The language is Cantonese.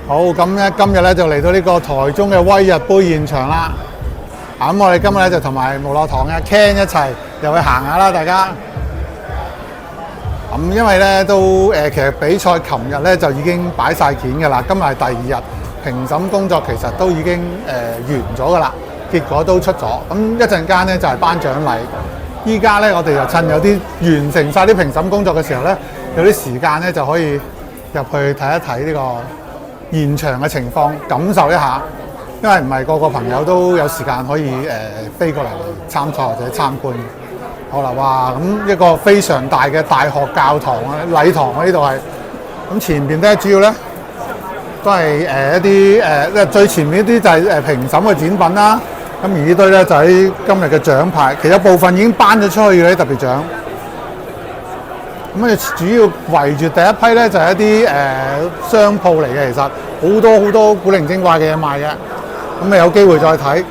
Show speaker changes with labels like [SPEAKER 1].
[SPEAKER 1] 好，咁咧今日咧就嚟到呢個台中嘅威日杯現場啦。咁我哋今日咧就同埋無樂堂嘅 Ken 一齊又去行下啦，大家。咁因為咧都其實比賽琴日咧就已經擺晒件㗎啦，今日係第二日，評審工作其實都已經完咗㗎啦，結果都出咗。咁一陣間咧就係頒獎禮。依家咧我哋就趁有啲完成晒啲評審工作嘅時候咧，有啲時間咧就可以入去睇一睇呢個現場嘅情況，感受一下。因為唔係個個朋友都有時間可以飛過嚟參賽或者參觀。好啦，哇！咁一個非常大嘅大學教堂啊，禮堂啊，呢度係。咁前邊咧主要咧都係一啲最前面啲就係評審嘅展品啦。咁而呢堆咧就喺今日嘅獎牌，其實有部分已經頒咗出去嘅啲特別獎。咁主要圍住第一批咧就係一啲商鋪嚟嘅，其實好多古靈精怪嘅嘢賣嘅。咁你有機會再睇。